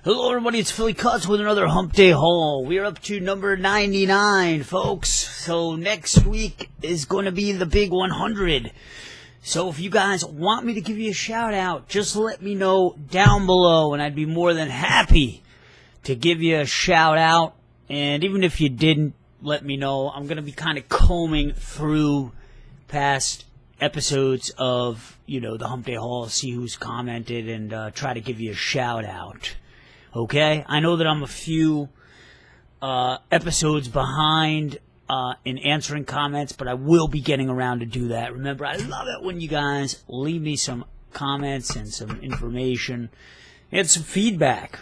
Hello everybody, it's Philly Cuts with another Hump Day Haul. We're up to number 99, folks. So next week is going to be the big 100. So if you guys want me to give you a shout out, just let me know down below and I'd be more than happy to give you a shout out. And even if you didn't, let me know. I'm going to be kind of combing through past episodes of, the Hump Day Haul, see who's commented and try to give you a shout out. Okay, I know that I'm a few episodes behind in answering comments, but I will be getting around to do that. Remember, I love it when you guys leave me some comments and some information and some feedback,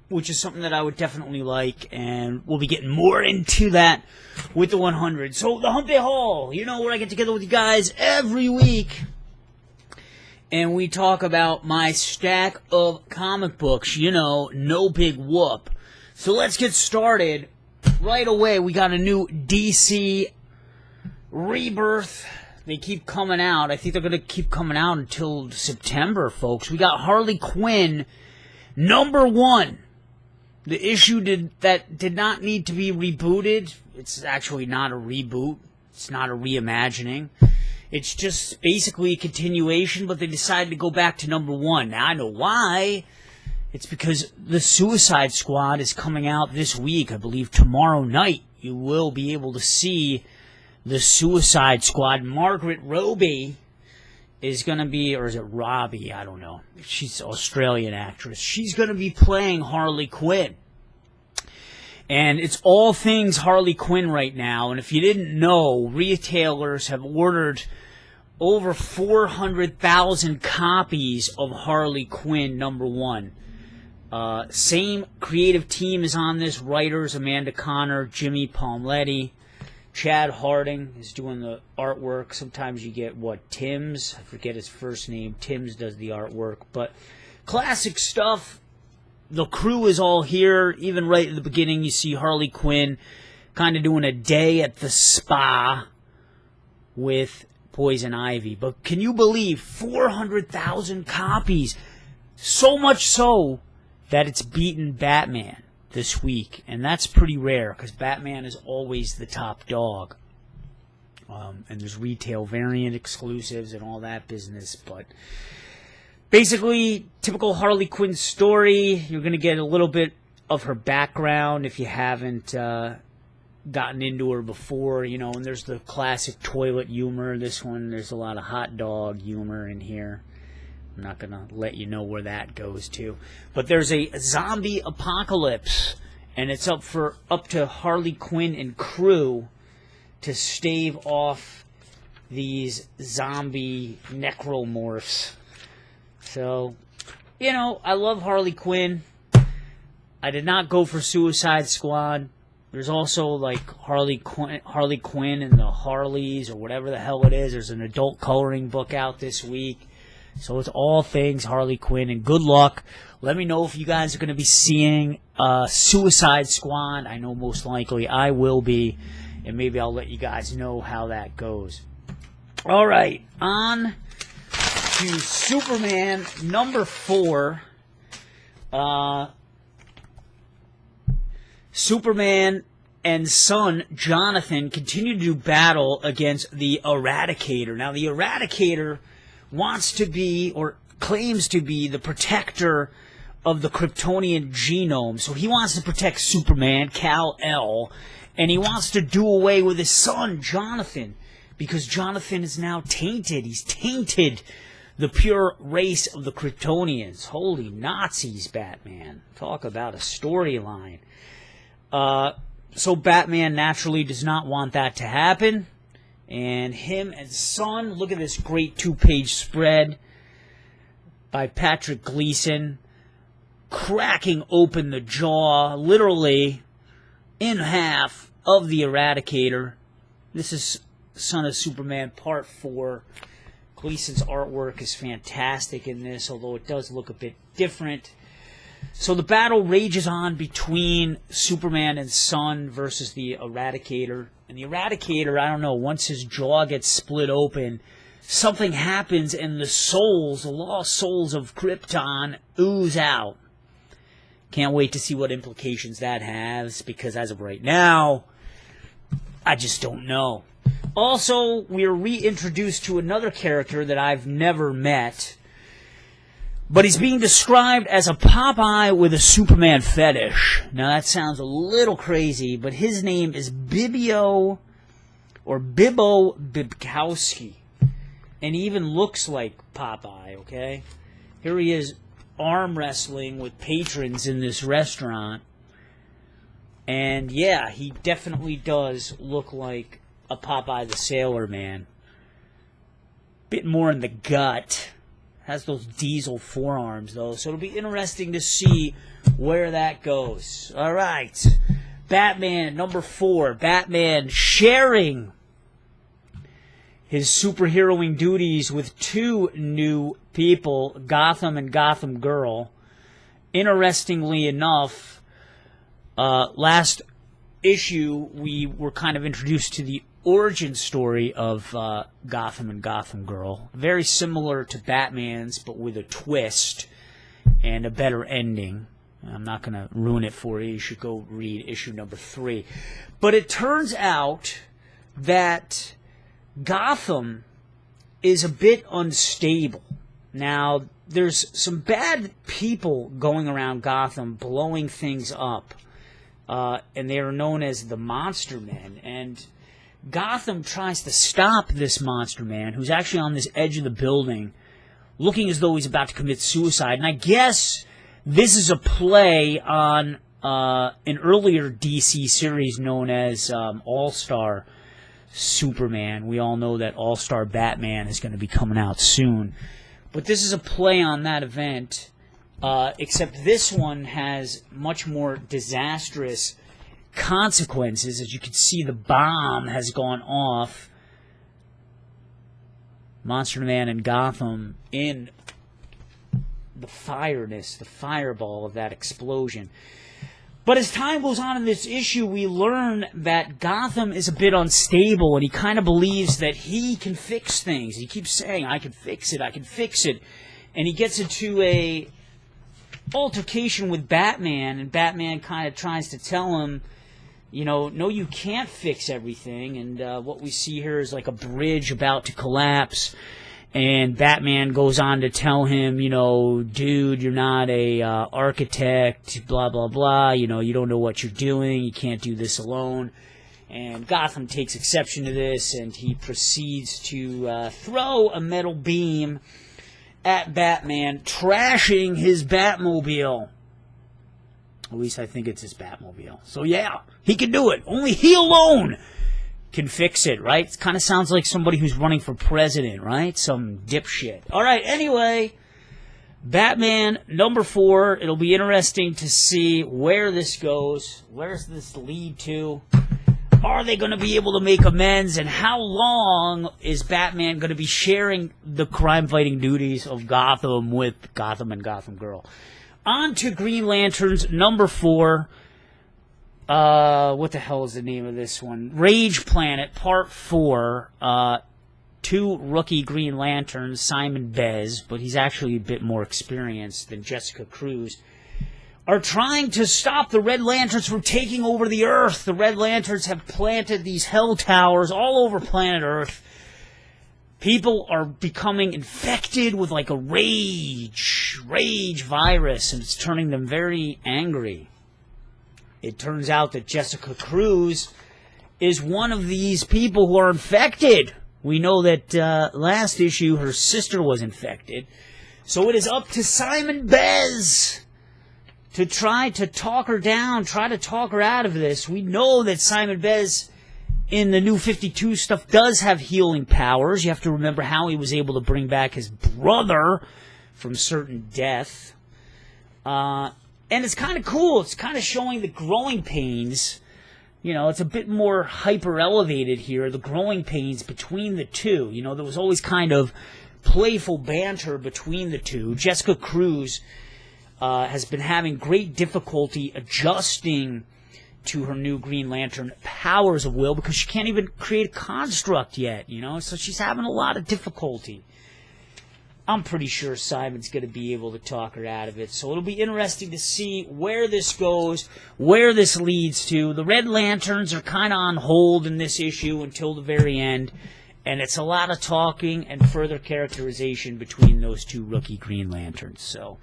which is something that I would definitely like, and we'll be getting more into that with the 100. So, the Hump Day Haul, where I get together with you guys every week. And we talk about my stack of comic books, no big whoop. So let's get started right away. We got a new DC Rebirth. They keep coming out. I think they're going to keep coming out until September, folks. We got Harley Quinn, #1. The issue that did not need to be rebooted. It's actually not a reboot. It's not a reimagining. It's just basically a continuation, but they decided to go back to #1. Now, I know why. It's because the Suicide Squad is coming out this week. I believe tomorrow night you will be able to see the Suicide Squad. Margaret Robbie is going to be, or is it Robbie? I don't know. She's an Australian actress. She's going to be playing Harley Quinn. And it's all things Harley Quinn right now. And if you didn't know, retailers have ordered over 400,000 copies of Harley Quinn #1. Same creative team is on this. Writers, Amanda Connor, Jimmy Palmiotti. Chad Harding is doing the artwork. Sometimes you get, Timms? I forget his first name. Timms does the artwork. But classic stuff. The crew is all here. Even right at the beginning, you see Harley Quinn kind of doing a day at the spa with Poison Ivy. But can you believe 400,000 copies? So much so that it's beaten Batman this week. And that's pretty rare because Batman is always the top dog. And there's retail variant exclusives and all that business. But basically, typical Harley Quinn story. You're going to get a little bit of her background if you haven't gotten into her before, and there's the classic toilet humor. This one, there's a lot of hot dog humor in here. I'm not going to let you know where that goes to. But there's a zombie apocalypse, and it's up to Harley Quinn and crew to stave off these zombie necromorphs. So, I love Harley Quinn. I did not go for Suicide Squad. There's also Harley Quinn and the Harleys or whatever the hell it is. There's an adult coloring book out this week. So it's all things Harley Quinn, and good luck. Let me know if you guys are going to be seeing Suicide Squad. I know most likely I will be, and maybe I'll let you guys know how that goes. All right, on to Superman #4. Superman and son Jonathan continue to do battle against the Eradicator. Now, the Eradicator wants to be, or claims to be, the protector of the Kryptonian genome. So he wants to protect Superman, Kal-El, and he wants to do away with his son, Jonathan, because Jonathan is now tainted. He's tainted the pure race of the Kryptonians. Holy Nazis, Batman. Talk about a storyline. So Batman naturally does not want that to happen. And him and son, look at this great 2-page spread by Patrick Gleason, cracking open the jaw, literally in half, of the Eradicator. This is Son of Superman Part 4. Gleason's artwork is fantastic in this, although it does look a bit different. So the battle rages on between Superman and Son versus the Eradicator. And the Eradicator, I don't know, once his jaw gets split open, something happens and the souls, the lost souls of Krypton, ooze out. Can't wait to see what implications that has, because as of right now, I just don't know. Also, we are reintroduced to another character that I've never met, but he's being described as a Popeye with a Superman fetish. Now, that sounds a little crazy, but his name is Bibbo Bibkowski, and he even looks like Popeye, okay? Here he is arm wrestling with patrons in this restaurant, and yeah, he definitely does look like a Popeye the Sailor Man. Bit more in the gut. Has those diesel forearms, though, so it'll be interesting to see where that goes. All right. Batman, number 4. Batman sharing his superheroing duties with 2 new people, Gotham and Gotham Girl. Interestingly enough, last issue, we were kind of introduced to the origin story of Gotham and Gotham Girl. Very similar to Batman's, but with a twist and a better ending. I'm not going to ruin it for you. You should go read issue number 3. But it turns out that Gotham is a bit unstable. Now, there's some bad people going around Gotham blowing things up. And they are known as the Monster Men. And Gotham tries to stop this Monster Man, who's actually on this edge of the building, looking as though he's about to commit suicide. And I guess this is a play on an earlier DC series known as All-Star Superman. We all know that All-Star Batman is going to be coming out soon. But this is a play on that event, except this one has much more disastrous consequences. As you can see, the bomb has gone off. Monster Man and Gotham in the fireball of that explosion. But as time goes on in this issue, we learn that Gotham is a bit unstable, and he kind of believes that he can fix things. He keeps saying, I can fix it, I can fix it. And he gets into a altercation with Batman, and Batman kind of tries to tell him, you know, no, you can't fix everything. And what we see here is like a bridge about to collapse. And Batman goes on to tell him, you know, dude, you're not a architect, blah, blah, blah. You know, you don't know what you're doing. You can't do this alone. And Gotham takes exception to this, and he proceeds to throw a metal beam at Batman, trashing his Batmobile. At least I think it's his Batmobile. So yeah, he can do it. Only he alone can fix it, right? It kind of sounds like somebody who's running for president, right? Some dipshit. All right, anyway, Batman number 4. It'll be interesting to see where this goes. Where's this lead to? Are they going to be able to make amends? And how long is Batman going to be sharing the crime-fighting duties of Gotham with Gotham and Gotham Girl? On to Green Lanterns number 4. What the hell is the name of this one? Rage Planet Part 4. 2 rookie Green Lanterns, Simon Bez, but he's actually a bit more experienced than Jessica Cruz, are trying to stop the Red Lanterns from taking over the Earth. The Red Lanterns have planted these hell towers all over planet Earth. People are becoming infected with like a rage virus, and it's turning them very angry. It turns out that Jessica Cruz is one of these people who are infected. We know that last issue her sister was infected. So it is up to Simon Bez to try to talk her down, try to talk her out of this. We know that Simon Bez in the New 52 stuff does have healing powers. You have to remember how he was able to bring back his brother from certain death. And it's kind of cool. It's kind of showing the growing pains. You know, it's a bit more hyper-elevated here, the growing pains between the two. You know, there was always kind of playful banter between the two. Jessica Cruz has been having great difficulty adjusting to her new Green Lantern powers of will because she can't even create a construct yet, you know, so she's having a lot of difficulty. I'm pretty sure Simon's going to be able to talk her out of it. So it'll be interesting to see where this goes, where this leads to. The Red Lanterns are kind of on hold in this issue until the very end. And it's a lot of talking and further characterization between those two rookie Green Lanterns. So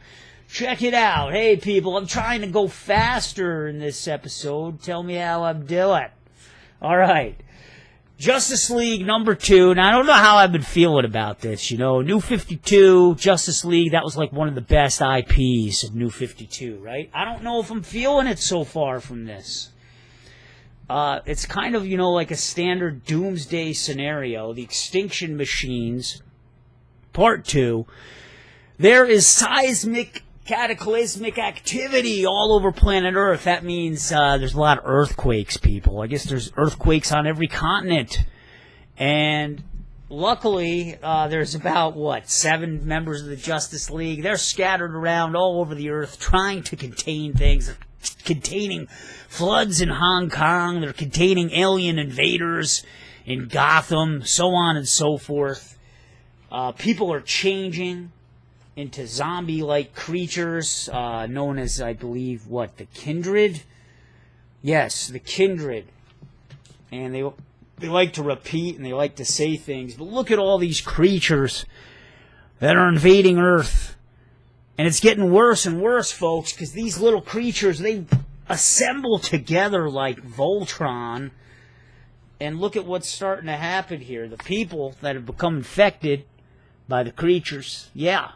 check it out. Hey, people, I'm trying to go faster in this episode. Tell me how I'm doing. All right. Justice League number 2. Now, I don't know how I've been feeling about this. New 52, Justice League, that was like one of the best IPs of New 52, right? I don't know if I'm feeling it so far from this. It's kind of, like a standard doomsday scenario. The Extinction Machines, Part 2. There is seismic, cataclysmic activity all over planet Earth. That means there's a lot of earthquakes, people. I guess there's earthquakes on every continent. And luckily, there's about, 7 members of the Justice League. They're scattered around all over the Earth trying to contain things. They're containing floods in Hong Kong. They're containing alien invaders in Gotham, so on and so forth. People are changing into zombie-like creatures, known as, I believe, the Kindred? Yes, the Kindred. And they like to repeat and they like to say things, but look at all these creatures that are invading Earth. And it's getting worse and worse, folks, because these little creatures, they assemble together like Voltron. And look at what's starting to happen here. The people that have become infected by the creatures, yeah.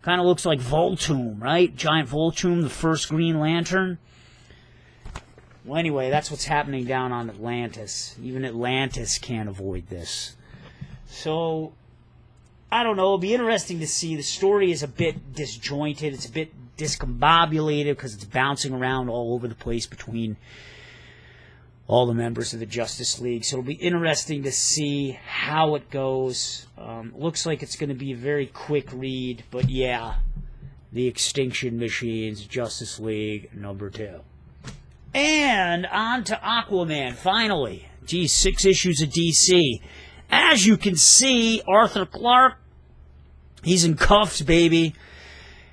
Kind of looks like Voltoom, right? Giant Voltoom, the first Green Lantern. Well, anyway, that's what's happening down on Atlantis. Even Atlantis can't avoid this. So, I don't know. It'll be interesting to see. The story is a bit disjointed. It's a bit discombobulated because it's bouncing around all over the place between all the members of the Justice League. So it'll be interesting to see how it goes. Looks like it's going to be a very quick read, but yeah, the Extinction Machines, Justice League number 2. And on to Aquaman, finally. Geez, 6 issues of DC. As you can see, Arthur Clarke, he's in cuffs, baby.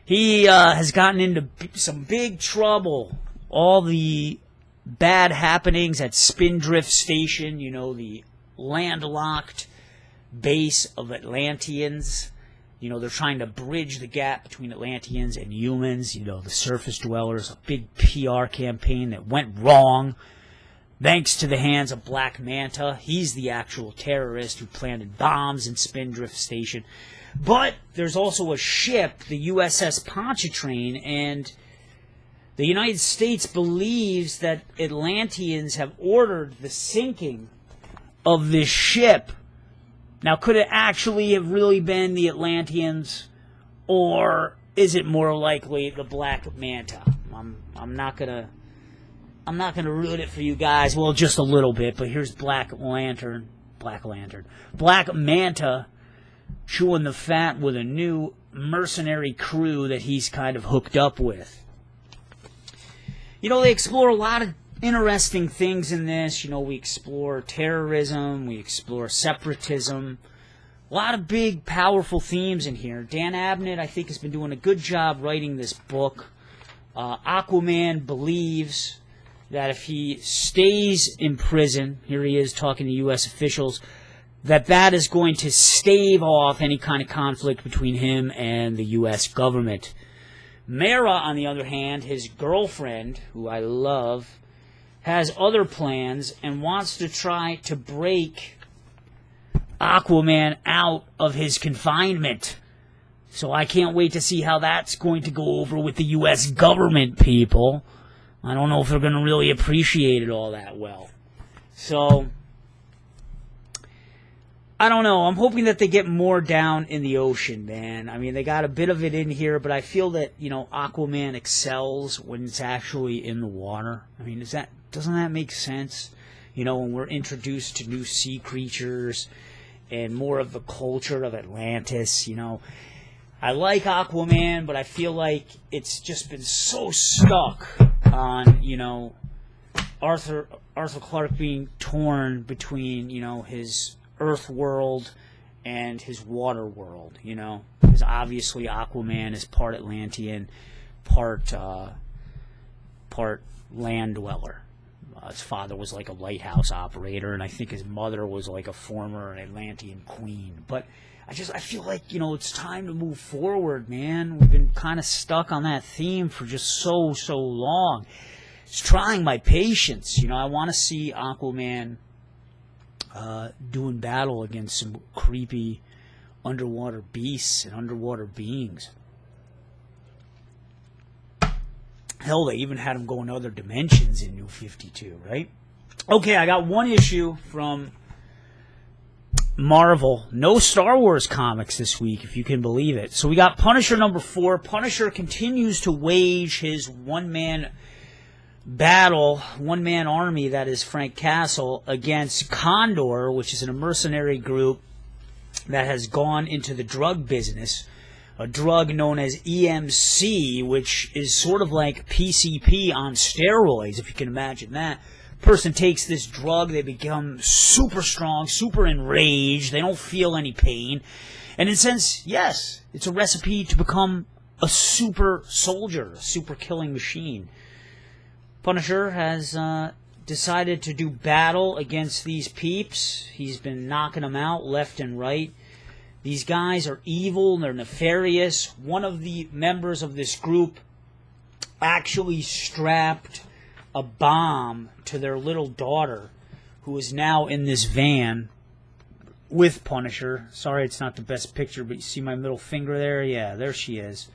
He has gotten into some big trouble. All the bad happenings at Spindrift Station, the landlocked base of Atlanteans. They're trying to bridge the gap between Atlanteans and humans, the surface dwellers. A big PR campaign that went wrong thanks to the hands of Black Manta. He's the actual terrorist who planted bombs in Spindrift Station. But there's also a ship, the USS Pontchartrain, and the United States believes that Atlanteans have ordered the sinking of this ship. Now, could it actually have really been the Atlanteans, or is it more likely the Black Manta? I'm not gonna ruin it for you guys. Well, just a little bit, but here's Black Manta chewing the fat with a new mercenary crew that he's kind of hooked up with. They explore a lot of interesting things in this. We explore terrorism, we explore separatism. A lot of big, powerful themes in here. Dan Abnett, I think, has been doing a good job writing this book. Aquaman believes that if he stays in prison, here he is talking to U.S. officials, that is going to stave off any kind of conflict between him and the U.S. government. Mara, on the other hand, his girlfriend, who I love, has other plans and wants to try to break Aquaman out of his confinement. So I can't wait to see how that's going to go over with the U.S. government, people. I don't know if they're going to really appreciate it all that well. So, I don't know. I'm hoping that they get more down in the ocean, man. I mean, they got a bit of it in here, but I feel that, Aquaman excels when it's actually in the water. I mean, doesn't that make sense? When we're introduced to new sea creatures and more of the culture of Atlantis, I like Aquaman, but I feel like it's just been so stuck on, Arthur Clarke being torn between, his Earth world and his water world, you know, because obviously Aquaman is part Atlantean, part land dweller. His father was like a lighthouse operator, and I think his mother was like a former Atlantean queen. But I feel like, you know, it's time to move forward, man. We've been kind of stuck on that theme for just so long. It's trying my patience. You know, I want to see Aquaman doing battle against some creepy underwater beasts and underwater beings. Hell, they even had him go in other dimensions in New 52, right? Okay, I got one issue from Marvel. No Star Wars comics this week, if you can believe it. So we got Punisher number 4. Punisher continues to wage his one-man battle, one-man army, that is Frank Castle, against Condor, which is a mercenary group that has gone into the drug business. A drug known as EMC, which is sort of like PCP on steroids, if you can imagine that. Person takes this drug, they become super strong, super enraged, they don't feel any pain. And in a sense, yes, it's a recipe to become a super soldier, a super killing machine. Punisher has decided to do battle against these peeps. He's been knocking them out left and right. These guys are evil, they're nefarious. One of the members of this group actually strapped a bomb to their little daughter, who is now in this van with Punisher. Sorry it's not the best picture, but you see my middle finger there? Yeah, there she is.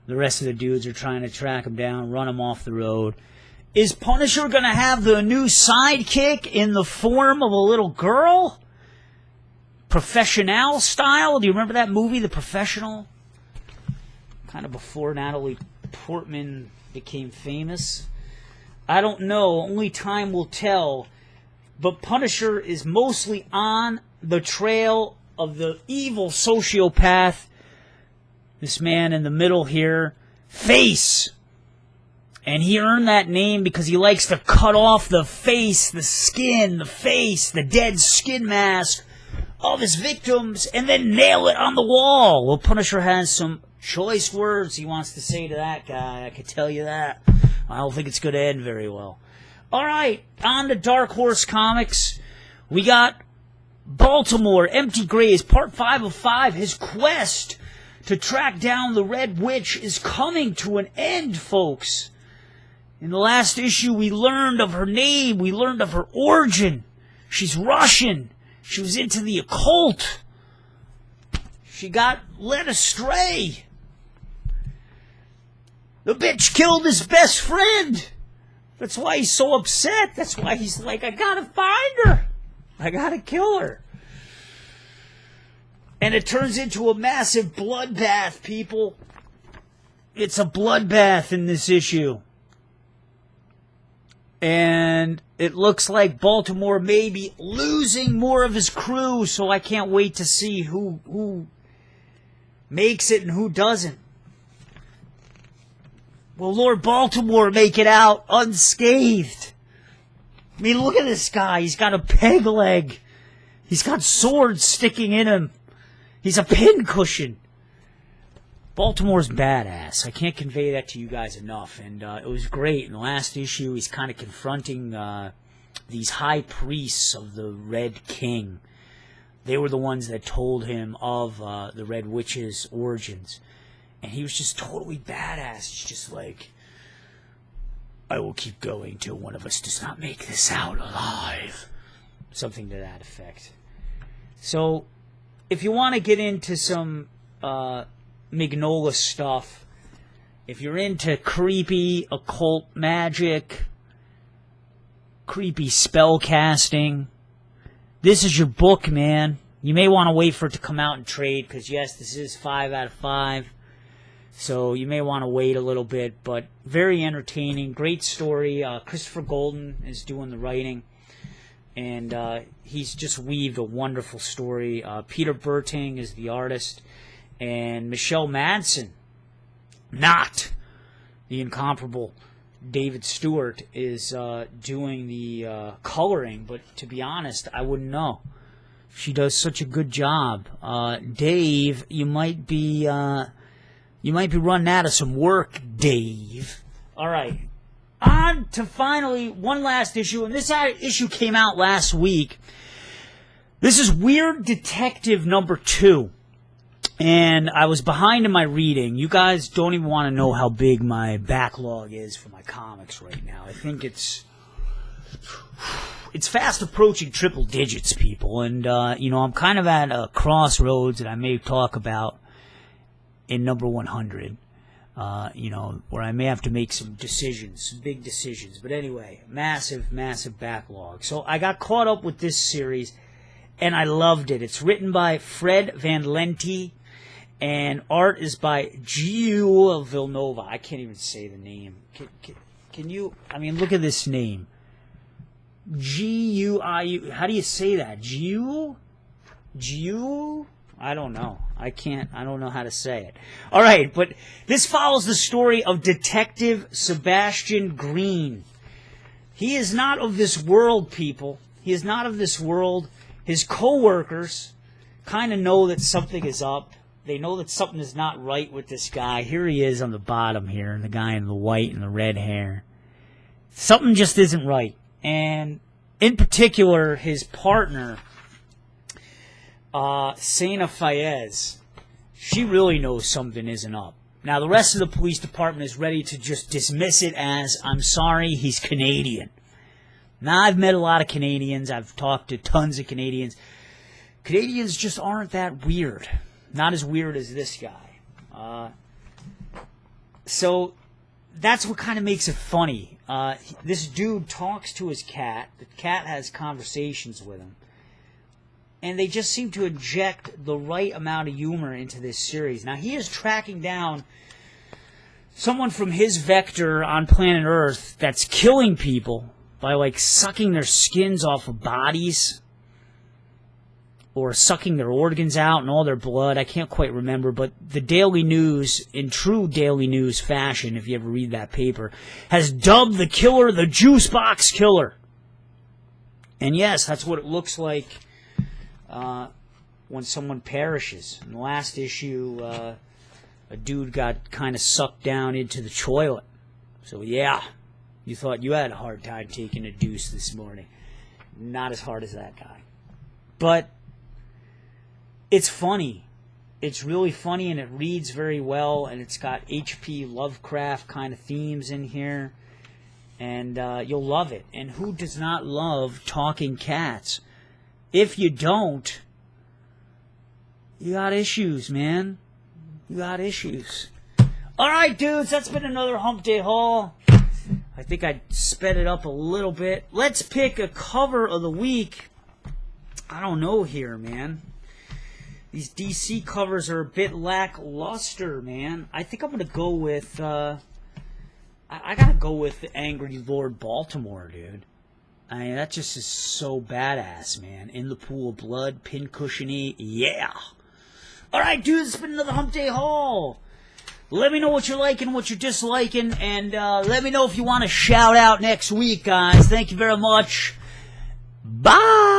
The rest of the dudes are trying to track him down, run him off the road. Is Punisher going to have the new sidekick in the form of a little girl? Professional style? Do you remember that movie, The Professional? Kind of before Natalie Portman became famous. I don't know. Only time will tell. But Punisher is mostly on the trail of the evil sociopath. This man in the middle here. Face. And he earned that name because he likes to cut off the face, the skin, the face, the dead skin mask of his victims, and then nail it on the wall. Well, Punisher has some choice words he wants to say to that guy. I can tell you that. I don't think it's going to end very well. All right, on to Dark Horse Comics. We got Baltimore Empty Graves, Part 5 of 5. His quest to track down the Red Witch is coming to an end, folks. In the last issue, we learned of her name. We learned of her origin. She's Russian. She was into the occult. She got led astray. The bitch killed his best friend. That's why he's so upset. That's why he's like, I gotta find her. I gotta kill her. And it turns into a massive bloodbath, people. It's a bloodbath in this issue. And it looks like Baltimore may be losing more of his crew, so I can't wait to see who makes it and who doesn't. Will Lord Baltimore make it out unscathed? I mean, look at this guy. He's got a peg leg. He's got swords sticking in him. He's a pincushion. Baltimore's badass. I can't convey that to you guys enough. And it was great. In the last issue, he's kind of confronting these high priests of the Red King. They were the ones that told him of the Red Witch's origins. And he was just totally badass. He's just like, I will keep going till one of us does not make this out alive. Something to that effect. So, if you want to get into some Mignola stuff, if you're into creepy occult magic, creepy spell casting, this is your book, man. You may want to wait for it to come out and trade, because yes, this is 5 out of 5. So you may want to wait a little bit, but very entertaining, great story. Christopher Golden is doing the writing, and he's just weaved a wonderful story. Peter Berting is the artist, and Michelle Madsen, not the incomparable David Stewart, is doing the coloring, but to be honest, I wouldn't know. She does such a good job. Dave, you might be running out of some work, Dave. All right. On to finally one last issue, and this issue came out last week. This is Weird Detective number 2, and I was behind in my reading. You guys don't even want to know how big my backlog is for my comics right now. I think it's fast approaching triple digits, people, and I'm kind of at a crossroads that I may talk about in number 100. Where I may have to make some decisions, some big decisions. But anyway, massive, massive backlog. So I got caught up with this series, and I loved it. It's written by Fred Van Lente, and art is by Gio Villanova. I can't even say the name. Can you? I mean, look at this name. G-U-I-U. How do you say that? Gio? I don't know. I don't know how to say it. All right, but this follows the story of Detective Sebastian Green. He is not of this world, people. He is not of this world. His co-workers kind of know that something is up. They know that something is not right with this guy. Here he is on the bottom here, the guy in the white and the red hair. Something just isn't right. And in particular, his partner, Sana Fayez, she really knows something isn't up. Now, the rest of the police department is ready to just dismiss it as, I'm sorry, he's Canadian. Now, I've met a lot of Canadians. I've talked to tons of Canadians. Canadians just aren't that weird. Not as weird as this guy. So, that's what kind of makes it funny. This dude talks to his cat. The cat has conversations with him. And they just seem to inject the right amount of humor into this series. Now, he is tracking down someone from his vector on planet Earth that's killing people by, sucking their skins off of bodies or sucking their organs out and all their blood. I can't quite remember, but the Daily News, in true Daily News fashion, if you ever read that paper, has dubbed the killer the Juice Box Killer. And yes, that's what it looks like when someone perishes. In the last issue, a dude got kind of sucked down into the toilet. So yeah, you thought you had a hard time taking a deuce this morning. Not as hard as that guy. But it's funny. It's really funny, and it reads very well, and it's got H.P. Lovecraft kind of themes in here. And you'll love it. And who does not love talking cats? If you don't, you got issues, man. You got issues. All right, dudes, that's been another Hump Day Haul. I think I sped it up a little bit. Let's pick a cover of the week. I don't know here, man. These DC covers are a bit lackluster, man. I think I'm going to go with... I got to go with the Angry Lord Baltimore, dude. I mean, that just is so badass, man. In the pool of blood, pincushiony, yeah. All right, dudes, it's been another Hump Day Haul. Let me know what you're liking, what you're disliking, and let me know if you want to shout out next week, guys. Thank you very much. Bye.